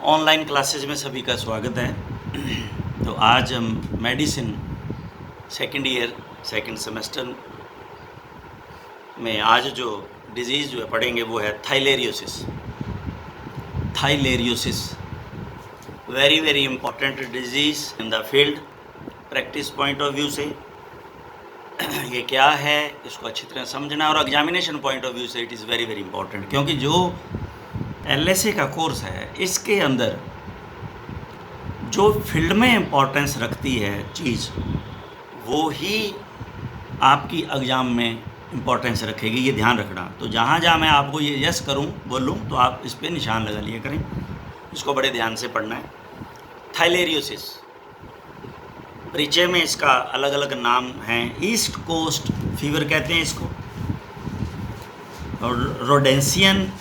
Online classes में सभी का स्वागत है। तो आज हम medicine second year second semester में आज जो डिजीज़ जो है पढ़ेंगे वो है theileriosis. Theileriosis very very important disease in the field. Practice point of view से ये क्या है इसको अच्छी तरह समझना, और एग्जामिनेशन पॉइंट ऑफ व्यू से it is very very important, क्योंकि जो LSA का कोर्स है इसके अंदर जो फील्ड में इम्पोर्टेंस रखती है चीज़ वो ही आपकी एग्ज़ाम में इम्पोर्टेंस रखेगी, ये ध्यान रखना। तो जहाँ जहाँ मैं आपको ये यस करूँ बोलूँ तो आप इस पर निशान लगा लिया करें, इसको बड़े ध्यान से पढ़ना है। थाइलेरियोसिस परिचय में इसका अलग अलग नाम हैं। ईस्ट कोस्ट फीवर कहते हैं इसको, और रोडेंसियन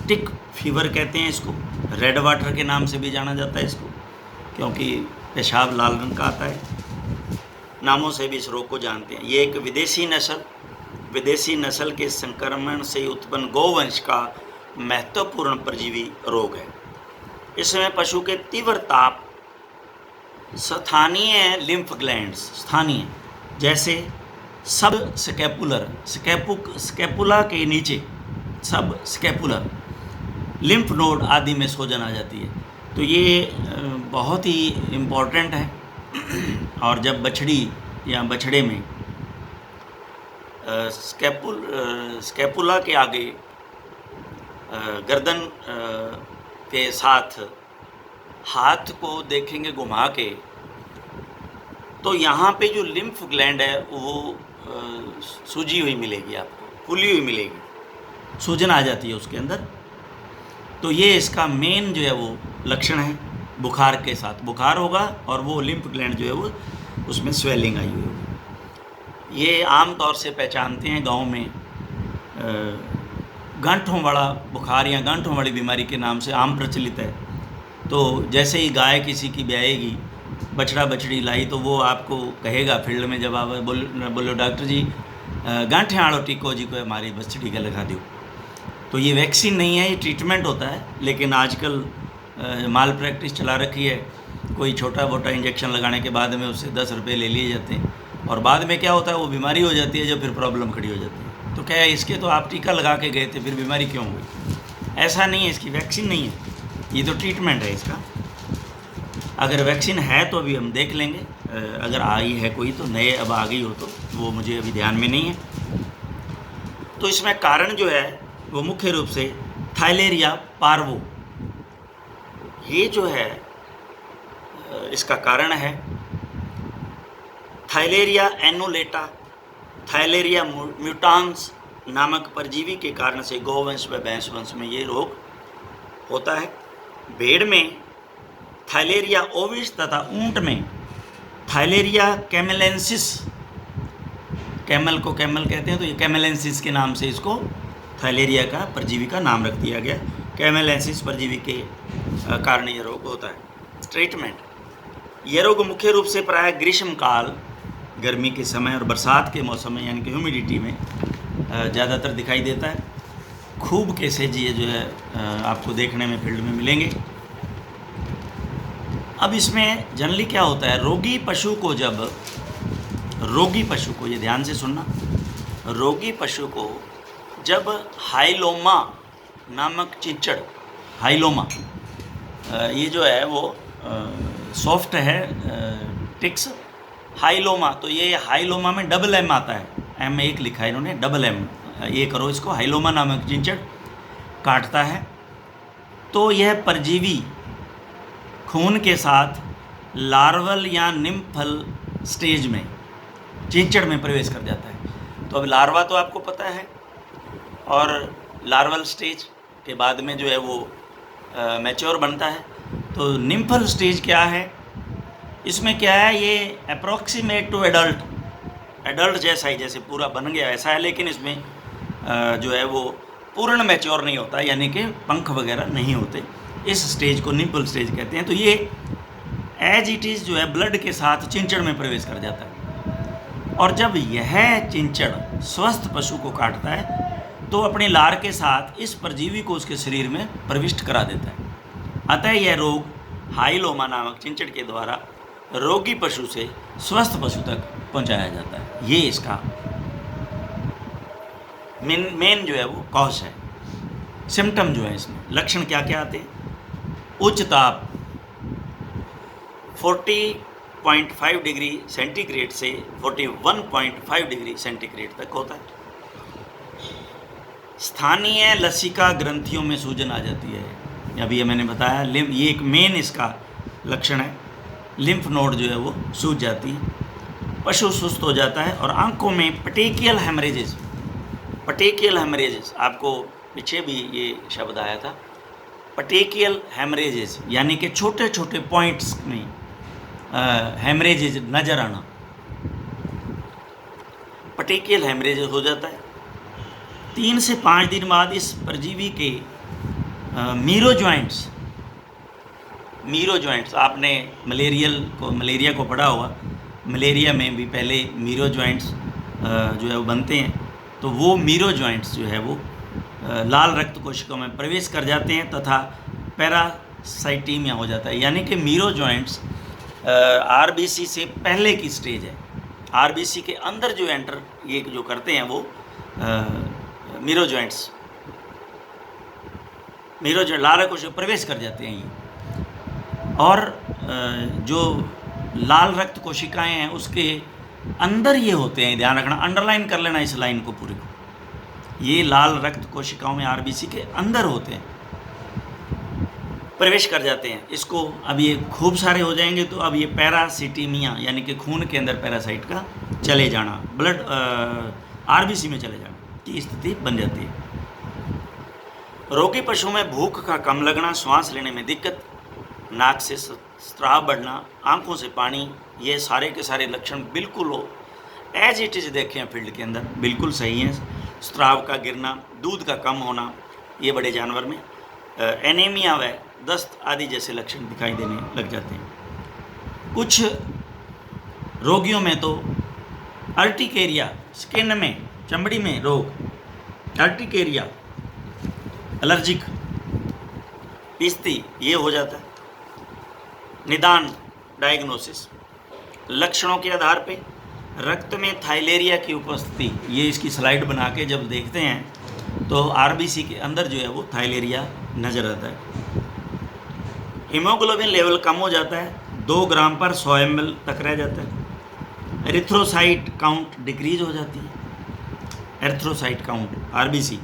टिक फीवर कहते हैं इसको। रेड वाटर के नाम से भी जाना जाता है इसको, क्योंकि पेशाब लाल रंग का आता है। नामों से भी इस रोग को जानते हैं। ये एक विदेशी नस्ल के संक्रमण से उत्पन्न गौवंश का महत्वपूर्ण परजीवी रोग है। इसमें पशु के तीव्र ताप, स्थानीय लिम्फ ग्लैंड्स, स्थानीय जैसे सब स्कैपुलर, स्कैपुला के नीचे सब स्कैपुलर लिम्फ नोड आदि में सूजन आ जाती है। तो ये बहुत ही इम्पोर्टेंट है। और जब बछड़ी या बछड़े में स्कैपुला के आगे गर्दन के साथ हाथ को देखेंगे घुमा के, तो यहाँ पे जो लिम्फ ग्लैंड है वो सूजी हुई मिलेगी, आपको फूली हुई मिलेगी, सूजन आ जाती है उसके अंदर। तो ये इसका मेन जो है वो लक्षण है। बुखार के साथ बुखार होगा और वो लिम्फ ग्लैंड जो है वो उसमें स्वेलिंग आई हुई होगी। ये आम तौर से पहचानते हैं गांव में गांठों वाला बुखार या गांठों वाली बीमारी के नाम से आम प्रचलित है। तो जैसे ही गाय किसी की ब्याएगी, बछड़ा बछड़ी लाई, तो वो आपको कहेगा फील्ड में, जब आप बोलो डॉक्टर जी गांठे आड़ो टीको जी को हमारी बछड़ी का लगा दो। तो ये वैक्सीन नहीं है, ये ट्रीटमेंट होता है। लेकिन आजकल माल प्रैक्टिस चला रखी है, कोई छोटा मोटा इंजेक्शन लगाने के बाद में उससे 10 रुपये ले लिए जाते हैं, और बाद में क्या होता है वो बीमारी हो जाती है, जो फिर प्रॉब्लम खड़ी हो जाती है। तो क्या है, इसके तो आप टीका लगा के गए थे, फिर बीमारी क्यों हुई? ऐसा नहीं है, इसकी वैक्सीन नहीं है, ये तो ट्रीटमेंट है इसका। अगर वैक्सीन है तो अभी हम देख लेंगे, अगर आई है कोई तो, नए अब आ गई हो तो वो मुझे अभी ध्यान में नहीं है। तो इसमें कारण जो है वो मुख्य रूप से थाइलेरिया पार्वो, ये जो है इसका कारण है। थाइलेरिया एनुलेटा, थाइलेरिया म्यूटान्स नामक परजीवी के कारण से गौवंश व भैंस वंश में ये रोग होता है। भेड़ में थाइलेरिया ओविस तथा ऊंट में थाइलेरिया कैमेलेंसिस, कैमल को कैमल कहते हैं तो ये कैमेलेंसिस के नाम से इसको थाइलेरिया का परजीवी का नाम रख दिया गया। कैमेलेंसिस परजीवी के कारण ये रोग होता है। ट्रीटमेंट, ये रोग मुख्य रूप से प्रायः ग्रीष्म काल, गर्मी के समय और बरसात के मौसम में यानी कि ह्यूमिडिटी में ज़्यादातर दिखाई देता है। खूब केसेज ये जो है आपको देखने में फील्ड में मिलेंगे। अब इसमें जनरली क्या होता है, रोगी पशु को ये ध्यान से सुनना, रोगी पशु को जब हाइलोमा नामक चिंचड़, हाइलोमा ये जो है वो सॉफ्ट है टिक्स, हाइलोमा, तो ये हाइलोमा में डबल M आता है, M एक लिखा है इन्होंने, डबल M, ये करो इसको, हाइलोमा नामक चिंचड़ काटता है तो यह परजीवी खून के साथ लार्वल या निम्फल स्टेज में चिंचड़ में प्रवेश कर जाता है। तो अब लार्वा तो आपको पता है, और लार्वल स्टेज के बाद में जो है वो मैच्योर बनता है। तो निम्फल स्टेज क्या है, इसमें क्या है, ये अप्रॉक्सीमेट टू एडल्ट जैसा ही, जैसे पूरा बन गया ऐसा है, लेकिन इसमें जो है वो पूर्ण मैच्योर नहीं होता, यानी कि पंख वगैरह नहीं होते। इस स्टेज को निम्फल स्टेज कहते हैं। तो ये एज इट इज़ जो है ब्लड के साथ चिंचड़ में प्रवेश कर जाता है, और जब यह चिंचड़ स्वस्थ पशु को काटता है तो अपने लार के साथ इस परजीवी को उसके शरीर में प्रविष्ट करा देता है। अतः यह रोग हाइलोमा नामक चिंचड़ के द्वारा रोगी पशु से स्वस्थ पशु तक पहुंचाया जाता है। ये इसका मेन जो है वो कॉज है। सिम्टम जो है इसमें लक्षण क्या क्या आते हैं? उच्च ताप 40.5 डिग्री सेंटीग्रेड से 41.5 डिग्री सेंटीग्रेड तक होता है। स्थानीय लसिका ग्रंथियों में सूजन आ जाती है। अभी मैंने बताया ये एक मेन इसका लक्षण है। लिम्फ नोड जो है वो सूज जाती है, पशु सुस्त हो जाता है और आंखों में पेटेकियल हेमरेजेस। पेटेकियल हेमरेजेस आपको पीछे भी ये शब्द आया था। पेटेकियल हेमरेजेस यानी कि छोटे छोटे पॉइंट्स में हेमरेजेस नजर आना, पेटेकियल हेमरेजेस हो जाता है। 3 से 5 दिन बाद इस परजीवी के मीरो जॉइंट्स आपने मलेरिया को पढ़ा होगा। मलेरिया में भी पहले मीरो जॉइंट्स जो है वो बनते हैं, तो वो मीरो जॉइंट्स जो है वो लाल रक्त कोशिकाओं में प्रवेश कर जाते हैं तथा पैरासाइटीमिया हो जाता है। यानी कि मीरो जॉइंट्स आरबीसी से पहले की स्टेज है। आरबीसी के अंदर जो एंटर ये जो करते हैं वो मीरो जॉइंट्स लाल रक्त कोशिका प्रवेश कर जाते हैं ये। और जो लाल रक्त कोशिकाएं हैं उसके अंदर ये होते हैं, ध्यान रखना, अंडरलाइन कर लेना इस लाइन को पूरी को। ये लाल रक्त कोशिकाओं में आरबीसी के अंदर होते हैं, प्रवेश कर जाते हैं। इसको अब ये खूब सारे हो जाएंगे तो अब ये पैरासिटीमिया यानी कि खून के अंदर पैरासाइट का चले जाना, ब्लड आरबीसी में चले जाना की स्थिति बन जाती है। रोगी पशु में भूख का कम लगना, श्वास लेने में दिक्कत, नाक से स्राव बढ़ना, आंखों से पानी, ये सारे के सारे लक्षण बिल्कुल हो एज इट इज़ देखे हैं फील्ड के अंदर, बिल्कुल सही है। स्राव का गिरना, दूध का कम होना, ये बड़े जानवर में एनीमिया व दस्त आदि जैसे लक्षण दिखाई देने लग जाते हैं। कुछ रोगियों में तो अर्टिकेरिया, स्किन में, चमड़ी में रोग, अर्टिकेरिया, एलर्जिक, पिस्ती, ये हो जाता है। निदान, डायग्नोसिस, लक्षणों के आधार पे रक्त में थाइलेरिया की उपस्थिति, ये इसकी स्लाइड बना के जब देखते हैं तो आरबीसी के अंदर जो है वो थाइलेरिया नज़र आता है। हीमोग्लोबिन लेवल कम हो जाता है, 2 ग्राम पर 100 ml तक रह जाता है। एरिथ्रोसाइट काउंट डिक्रीज हो जाती है। एरिथ्रोसाइट काउंट आरबीसी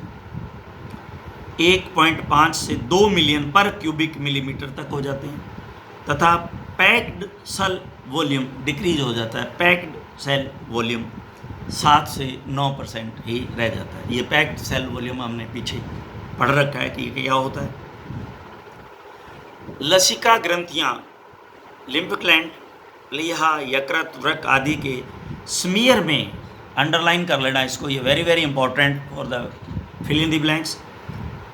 1.5 से 2 मिलियन पर क्यूबिक मिलीमीटर तक हो जाते हैं तथा पैक्ड सेल वॉल्यूम डिक्रीज हो जाता है। पैक्ड सेल वॉल्यूम 7 से 9% ही रह जाता है। ये पैक्ड सेल वॉल्यूम हमने पीछे पढ़ रखा है कि क्या होता है। लसिका ग्रंथियाँ, लिम्फ ग्लैंड, प्लीहा, यकृत, वृक्क आदि के स्मीयर में अंडरलाइन कर लेना इसको, ये very very important for the fill in the blanks.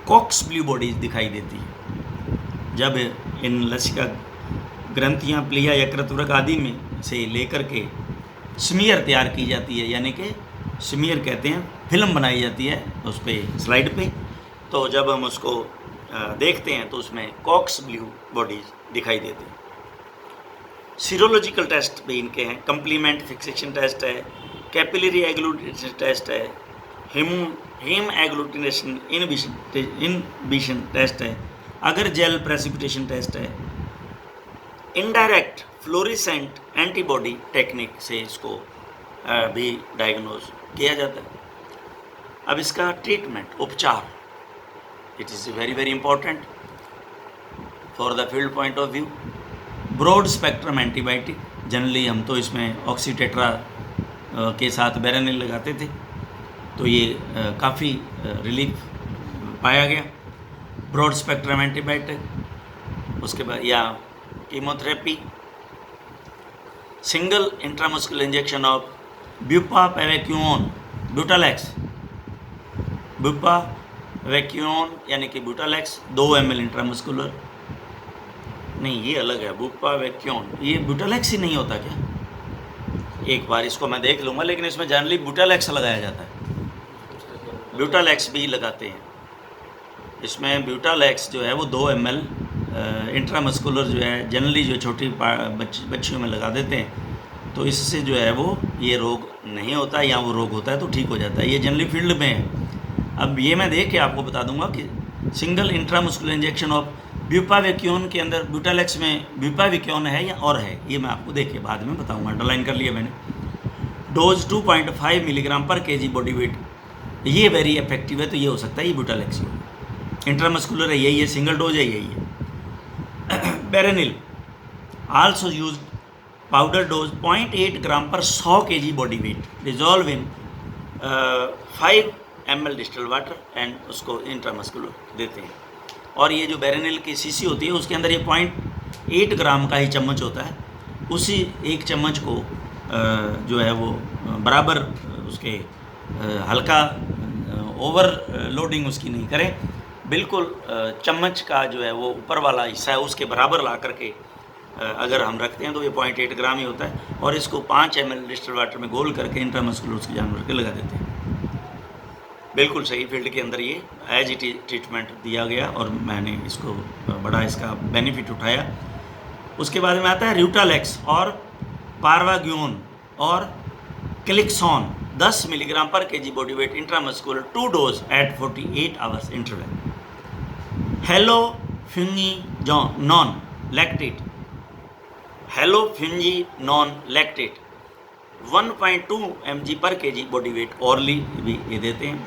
Koch's blue bodies दिखाई देती है जब इन लसिका ग्रंथियाँ, प्लीहा, यकृत, वृक्क आदि में से लेकर के स्मीयर तैयार की जाती है, यानी कि स्मीयर कहते हैं, फिल्म बनाई जाती है उस पर स्लाइड पे। तो जब हम उसको देखते हैं तो उसमें कॉक्स ब्लू बॉडीज दिखाई देती हैं। सीरोलॉजिकल टेस्ट भी इनके हैं, कंप्लीमेंट फिक्सेशन टेस्ट है, कैपिलरी एग्लूटिनेशन टेस्ट है, हीम एग्लूटिनेशन इनहिबिशन टेस्ट है, अगर जेल प्रेसिपिटेशन टेस्ट है, इनडायरेक्ट फ्लोरेसेंट एंटीबॉडी टेक्निक से इसको भी डायग्नोज किया जाता है। अब इसका ट्रीटमेंट, उपचार, it is very very important for the field point of view. Broad spectrum antibiotic, generally हम तो इसमें ऑक्सीटेट्रा के साथ बेरेनिल लगाते थे, तो ये काफ़ी रिलीफ पाया गया। ब्रॉड स्पेक्ट्रम एंटीबायोटिक, उसके बाद या chemotherapy, single intramuscular injection of buparvaquone, Butalex, buparvaquone यानी कि ब्यूटालैक्स 2 ml इंट्रामस्कुलर, नहीं ये अलग है, ब्यूपावेक्यून, ये ब्यूटालैक्स ही नहीं होता क्या? एक बार इसको मैं देख लूँगा, लेकिन इसमें जनरली ब्यूटालैक्स लगाया जाता है, ब्यूटालैक्स भी लगाते हैं। इसमें ब्यूटालैक्स जो है वो 2 ml इंट्रामस्कुलर जो है जनरली जो छोटी बच्चियों में लगा देते हैं, तो इससे जो है वो ये रोग नहीं होता, या वो रोग होता है तो ठीक हो जाता है। ये जनरली फील्ड में है। अब ये मैं देख के आपको बता दूंगा कि सिंगल इंट्रामस्कुलर इंजेक्शन ऑफ ब्यूपावेक्यून के अंदर ब्यूटालेक्स में ब्यूपावेक्यून है या और है, ये मैं आपको देख के बाद में बताऊंगा। अंडरलाइन कर लिया मैंने। Dose 2.5 milligram per KG body wait, ये वेरी इफेक्टिव है, तो ये हो सकता है ये ब्यूटालेक्स हो। इंट्रामस्कुलर है यही है, सिंगल डोज है यही है। बेरेनिल आल्सो यूज पाउडर डोज 0.8 ग्राम पर 100 KG body wait, dissolve in 5 ml distil water and उसको इंट्रामस्कुलर देते हैं। और ये जो बेरेनिल की शीशी होती है उसके अंदर ये 0.8 ग्राम का ही चम्मच होता है, उसी एक चम्मच को जो है वो बराबर उसके हल्का ओवरलोडिंग उसकी नहीं करें, बिल्कुल चम्मच का जो है वो ऊपर वाला हिस्सा है उसके बराबर ला करके अगर हम रखते हैं तो ये 0.8 ग्राम ही होता है। और इसको 5 ml डिस्टिल वाटर में घोल करके इंट्रामस्कुलर उसके जानवर के लगा देते हैं। बिल्कुल सही, फील्ड के अंदर ये एज इट ट्रीटमेंट दिया गया और मैंने इसको बड़ा इसका बेनिफिट उठाया। उसके बाद में आता है र्यूटालेक्स और पार्वाग्यून और क्लिक्सॉन 10 milligram per KG body weight intramuscular 2 dose at 48 hours interval. Halofuginone lactate, halofuginone lactate 1.2 mg per KG body weight orally भी ये देते हैं।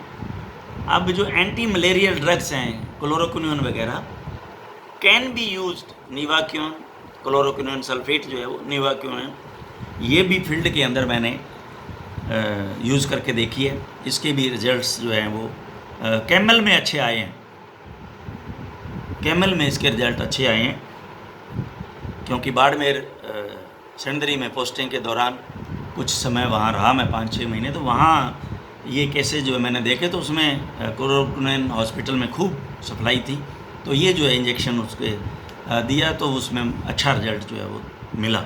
अब जो एंटी मलेरियल ड्रग्स हैं क्लोरोक्विनोन वगैरह कैन बी यूज्ड, निवाक्यून, क्लोरोक्विनोन सल्फेट जो है वो निवाक्यून, ये भी फील्ड के अंदर मैंने यूज़ करके देखी है। इसके भी रिजल्ट्स जो हैं वो कैमल में अच्छे आए हैं, कैमल में इसके रिजल्ट अच्छे आए हैं, क्योंकि बाड़मेर सेंडरी में पोस्टिंग के दौरान कुछ समय वहाँ रहा मैं 5-6 महीने, तो वहाँ ये केसेज जो है मैंने देखे, तो उसमें क्लोरोक्विनोन हॉस्पिटल में खूब सप्लाई थी, तो ये जो है इंजेक्शन उसके दिया तो उसमें अच्छा रिजल्ट जो है वो मिला।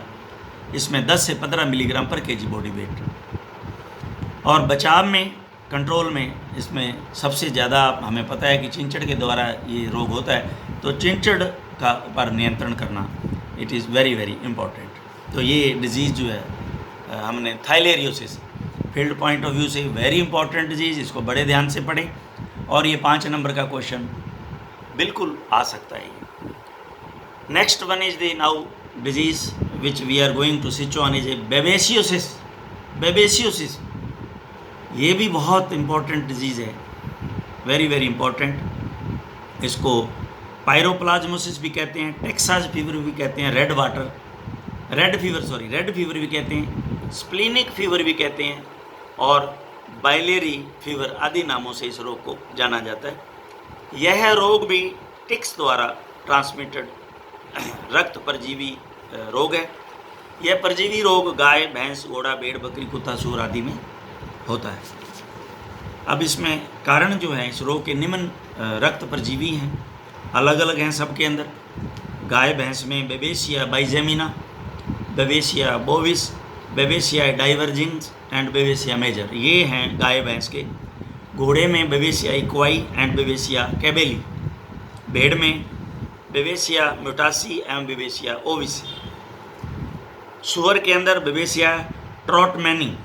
इसमें 10 से 15 milligram per KG body wait. और बचाव में, कंट्रोल में इसमें सबसे ज़्यादा हमें पता है कि चिंचड़ के द्वारा ये रोग होता है, तो चिंचड़ का पर नियंत्रण करना it is very very important. तो ये डिज़ीज़ जो है हमने theileriosis field point of view से वेरी इंपॉर्टेंट डिजीज़, इसको बड़े ध्यान से पढ़ें और ये 5 नंबर का क्वेश्चन बिल्कुल आ सकता है। Next one is the now disease which we are going to switch on is a babesiosis. Babesiosis ये भी बहुत इंपॉर्टेंट डिजीज़ है, वेरी वेरी इंपॉर्टेंट। इसको पायरोप्लाज्मोसिस भी कहते हैं, टेक्सास फीवर भी कहते हैं, रेड फीवर भी कहते हैं, स्प्लीनिक फीवर भी कहते हैं, और बाइलेरी फीवर आदि नामों से इस रोग को जाना जाता है। यह रोग भी टिक्स द्वारा ट्रांसमिटेड रक्त परजीवी रोग है। यह परजीवी रोग गाय, भैंस, घोड़ा, भेड़, बकरी, कुत्ता, सूअर आदि में होता है। अब इसमें कारण जो है इस रोग के निम्न रक्त परजीवी हैं, अलग अलग हैं सबके अंदर। गाय भैंस में Babesia bigemina, Babesia bovis, Babesia divergens and Babesia major, ये हैं गाय भैंस के। घोड़े में Babesia equi and Babesia caballi, भेड़ में बेबेसिया म्यूटासी एवं बेबेसिया ओविसी, सूअर के अंदर बेबेसिया ट्रॉटमैनी,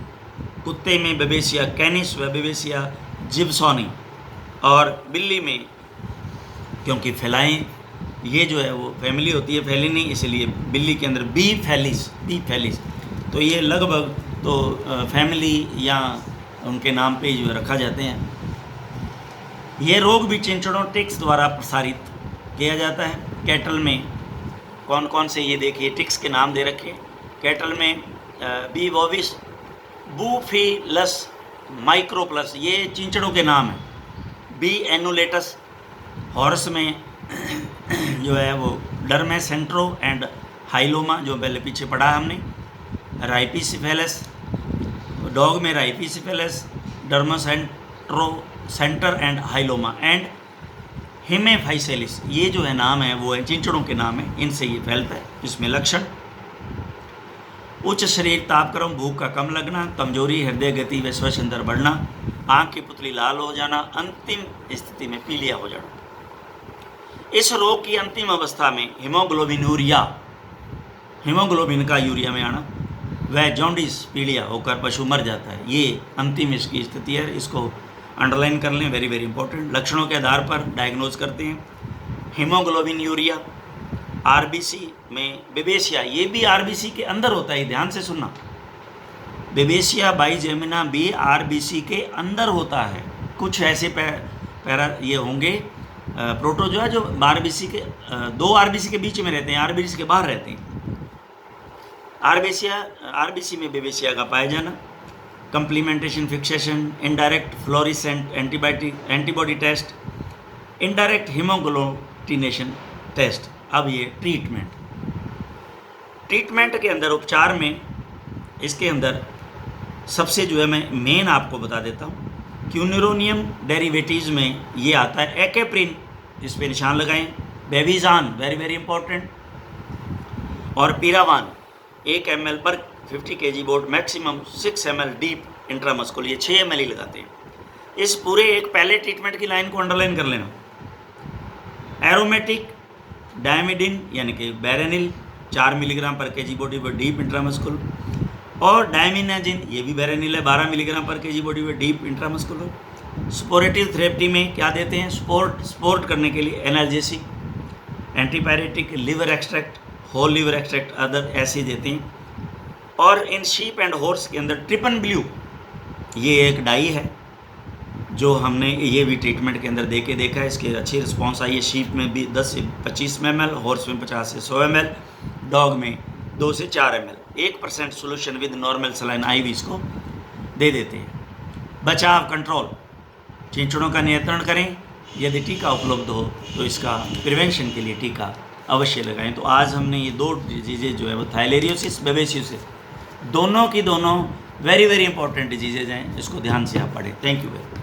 कुत्ते में बेबेसिया कैनिस व बेबेसिया जिब्सोनी, और बिल्ली में, क्योंकि फेलाइन ये जो है वो फैमिली होती है फेलिनी, इसलिए बिल्ली के अंदर बी फैलिस, तो ये लगभग तो फैमिली या उनके नाम पे जो रखा जाते हैं। ये रोग भी चिंचड़ों टिक्स द्वारा प्रसारित किया जाता है। कैटल में कौन कौन से ये देखिए टिक्स के नाम दे रखे। कैटल में बी वोविस, बूफिलस माइक्रोप्लस, ये चिंचड़ों के नाम हैं। बी एनुलेटस, हॉर्स में जो है वो डर्मेसेंट्रो एंड हाइलोमा, जो पहले पीछे पढ़ा हमने। राइपिसिफेलस, डॉग में राइपिसिफेलस, डर्मेसेंट्रो सेंटर एंड हाइलोमा, एंड हिमेफाइसेलिस, ये जो है नाम है वो है चिंचड़ों के नाम है, इनसे ये फैलता है। इसमें लक्षण उच्च शरीर तापक्रम, भूख का कम लगना, कमजोरी, हृदय गति व श्वसन दर बढ़ना, आँख की पुतली लाल हो जाना, अंतिम स्थिति में पीलिया हो जाना। इस रोग की अंतिम अवस्था में हीमोग्लोबिनूरिया, हीमोग्लोबिन का यूरिया में आना, वह जॉन्डिस पीलिया होकर पशु मर जाता है। ये अंतिम इसकी स्थिति है, इसको अंडरलाइन कर लें, वेरी वेरी इंपॉर्टेंट। लक्षणों के आधार पर डायग्नोज करते हैं। हीमोग्लोबिन यूरिया, आरबीसी में बेबेसिया, ये भी आरबीसी के अंदर होता है, ध्यान से सुनना। बेबेसिया बाइजेमिना भी आरबीसी के अंदर होता है। कुछ ऐसे पैरा ये होंगे प्रोटोजोआ जो आरबीसी के दो आरबीसी के बीच में रहते हैं, आरबीसी के बाहर रहते हैं। आरबीसी में बेबेसिया का पाया जाना, complementation fixation, indirect fluorescent antibody test, indirect haemagglutination test. अब ये ट्रीटमेंट के अंदर, उपचार में, इसके अंदर सबसे जो है मैं मेन आपको बता देता हूँ। क्यूनिरोनियम डेरिवेटिव्स में ये आता है एकेप्रिन, इस पे निशान लगाएं। बेबीजान, वेरी वेरी इंपॉर्टेंट। और पीरावान 1 ml पर 50 kg board, maximum 6 ml deep intramuscular, ये 6 ml ही लगाते हैं। इस पूरे एक पहले ट्रीटमेंट की लाइन को अंडरलाइन कर लेना। एरोमेटिक डायमिडिन यानी कि बैरेनिल 4 मिलीग्राम पर kg बॉडी पर डीप इंट्रामस्कुलर, और डायमिनाजिन, ये भी बैरेनिल है, 12 मिलीग्राम पर kg बॉडी पर डीप इंट्रामस्कुलर। स्पोरेटिव थेरेपी में क्या देते हैं? स्पोर्ट करने के लिए analgesic, antipyretic, liver extract, whole liver extract, other ऐसे देते हैं। और इन शीप एंड हॉर्स के अंदर ट्रिपन ब्लू, ये एक डाई है जो हमने ये भी ट्रीटमेंट के अंदर दे के देखा है, इसके अच्छी रिस्पॉन्स आई है। शीप में भी 10 से 25 ml, हॉर्स में 50 से 100 ml, डॉग में 2 से 4 ml, 1% solution with normal saline IV इसको दे देते हैं। बचाव कंट्रोल, चिंचड़ों का नियंत्रण करें। यदि टीका उपलब्ध हो तो इसका प्रिवेंशन के लिए टीका अवश्य लगाएं। तो आज हमने ये 2 डिजीज़ेज जो है वो थाइलेरियोसिस, बेबेसियोसिस, दोनों की दोनों वेरी वेरी इंपॉर्टेंट डिजीज़ेज हैं, इसको ध्यान से आप पढ़ें। Thank you very much.